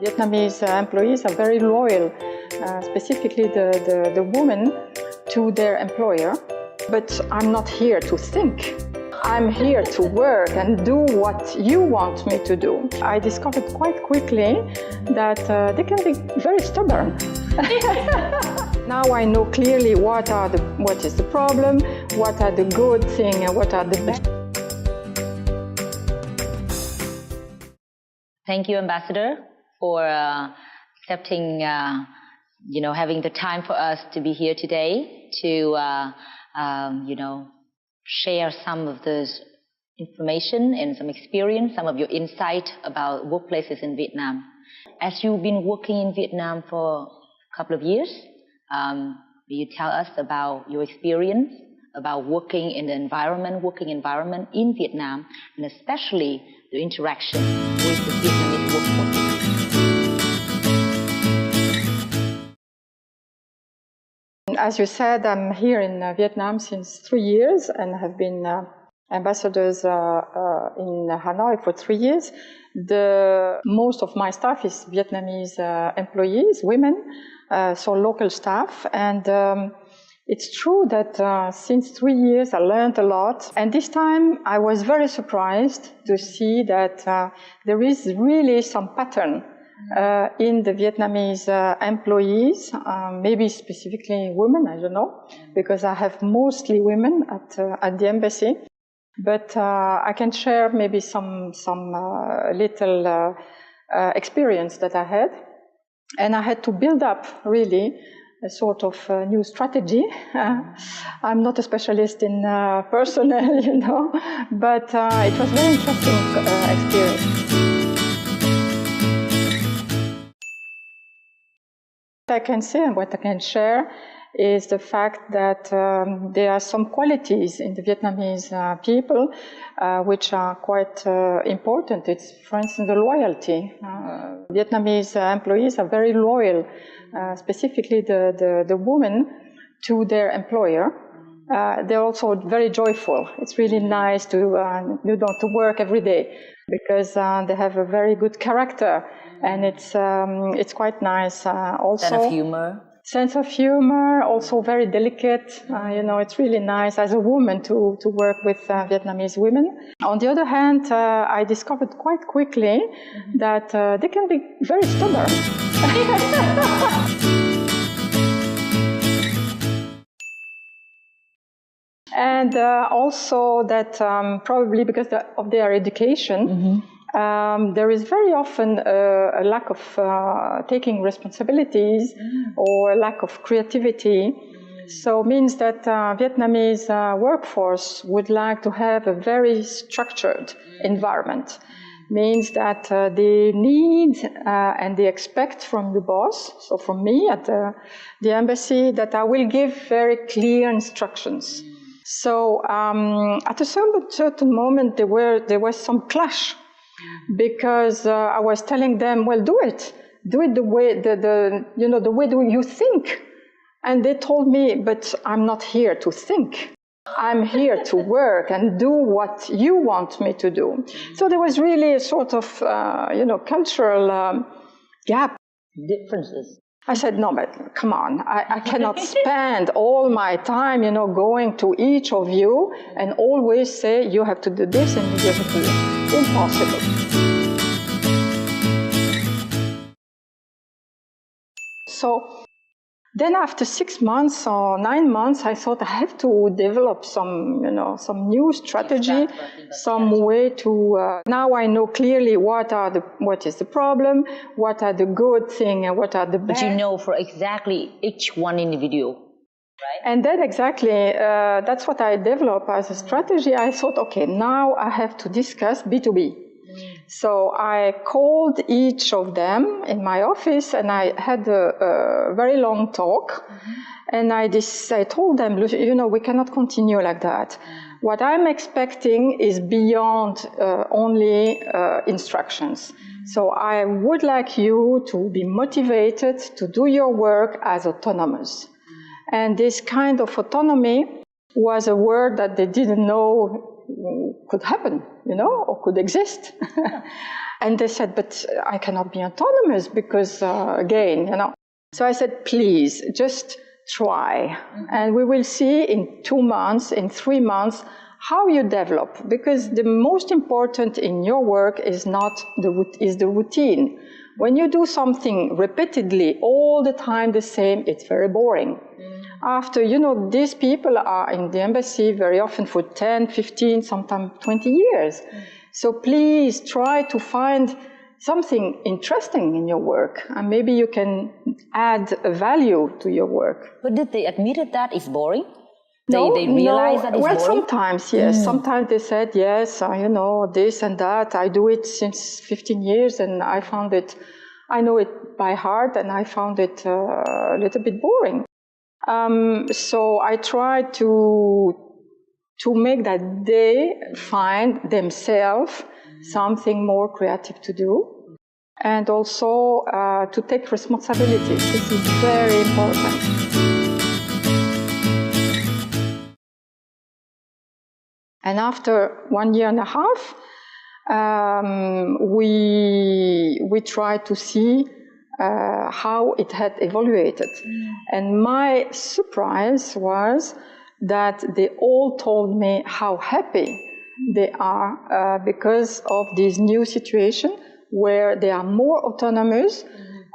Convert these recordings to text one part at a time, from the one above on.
Vietnamese employees are very loyal, specifically the women, to their employer. But I'm not here to think. I'm here to work and do what you want me to do. I discovered quite quickly that they can be very stubborn. Now I know clearly what is the problem, what are the good things, and what are the bad. Thank you, Ambassador, for accepting, having the time for us to be here today to, share some of this information and some experience, some of your insight about workplaces in Vietnam. As you've been working in Vietnam for a couple of years, will you tell us about your experience about working in the working environment in Vietnam, and especially the interaction with the Vietnamese workforce? As you said, I'm here in Vietnam since 3 years and have been ambassadors in Hanoi for 3 years. Most of my staff is Vietnamese employees, women, so local staff. And it's true that since 3 years I learned a lot. And this time I was very surprised to see that there is really some pattern in the Vietnamese employees, maybe specifically women, I don't know, because I have mostly women at the embassy. But I can share maybe some little experience that I had. And I had to build up really a sort of new strategy. I'm not a specialist in personnel, but it was a very interesting experience. What I can say and what I can share is the fact that there are some qualities in the Vietnamese people which are quite important. It's, for instance, the loyalty. Vietnamese employees are very loyal, specifically the women, to their employer. They're also very joyful. It's really nice to work every day because they have a very good character, and it's quite nice. Also, sense of humor, also very delicate. It's really nice as a woman to work with Vietnamese women. On the other hand, I discovered quite quickly that they can be very stubborn. And also that probably because of their education, there is very often a lack of taking responsibilities or a lack of creativity. So it means that Vietnamese workforce would like to have a very structured environment. Means that they need and they expect from the boss, so from me at the embassy, that I will give very clear instructions. So at a certain moment there was some clash, because I was telling them, well, do it the way the way you think, and they told me, but I'm not here to think. I'm here to work and do what you want me to do. So there was really a sort of cultural gap, differences. I said, no, but come on, I cannot spend all my time, going to each of you and always say, you have to do this and you have to do that. Impossible. So then after 6 months or 9 months, I thought I have to develop some new strategy, some way to. Now I know clearly what is the problem, what are the good things, and what are the bad. But you know for exactly each one individual, right? And then exactly, that's what I developed as a strategy. I thought, okay, now I have to discuss B2B. So I called each of them in my office and I had a very long talk. And I told them, we cannot continue like that. What I'm expecting is beyond only instructions. So I would like you to be motivated to do your work as autonomous. And this kind of autonomy was a word that they didn't know could happen, or could exist. And they said, but I cannot be autonomous because, again, So I said, please, just try. And we will see in 2 months, in 3 months, how you develop. Because the most important in your work is the routine. When you do something repeatedly, all the time the same, it's very boring. After, these people are in the embassy very often for 10, 15, sometimes 20 years. So please try to find something interesting in your work, and maybe you can add a value to your work. But did they admit that it's boring? No, they realize that it's boring? Well, sometimes, yes. Sometimes they said, yes, this and that. I do it since 15 years, and I know it by heart, and I found it a little bit boring. So I try to make that they find themselves something more creative to do, and also to take responsibility. This is very important. And after 1.5 years, we tried to see how it had evaluated. And my surprise was that they all told me how happy they are because of this new situation where they are more autonomous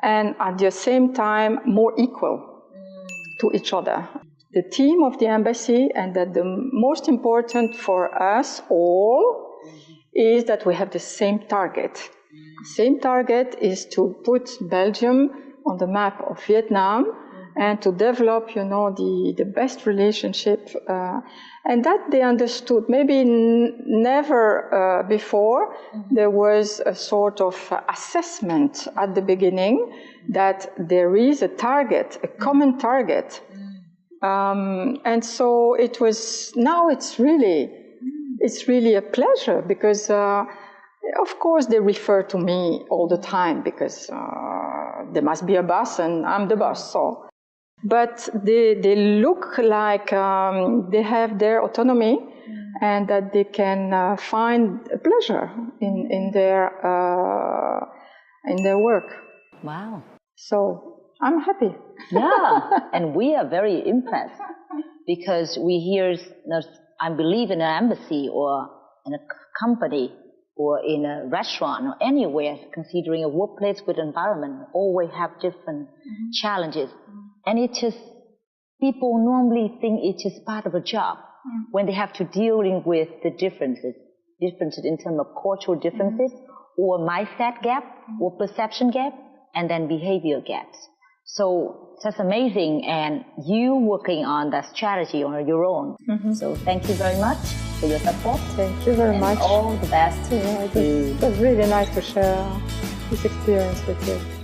and at the same time more equal to each other. The theme of the embassy, and that the most important for us all, is that we have the same target. Same target is to put Belgium on the map of Vietnam and to develop, the best relationship. And that they understood. Maybe never before there was a sort of assessment at the beginning that there is a target, a common target. And so it was, now it's really a pleasure because, of course, they refer to me all the time because there must be a boss and I'm the boss. So, but they look like they have their autonomy and that they can find a pleasure in their work. Wow. So I'm happy. Yeah, and we are very impressed because we hear, I believe in an embassy or in a company or in a restaurant or anywhere, considering a workplace with environment, always have different challenges. And it's just, people normally think it's just part of a job when they have to deal with the differences in terms of cultural differences or mindset gap or perception gap and then behavior gaps. So that's amazing, and you working on that strategy on your own. So thank you very much for your support. Thank you very much. All the best. It was really nice to share this experience with you.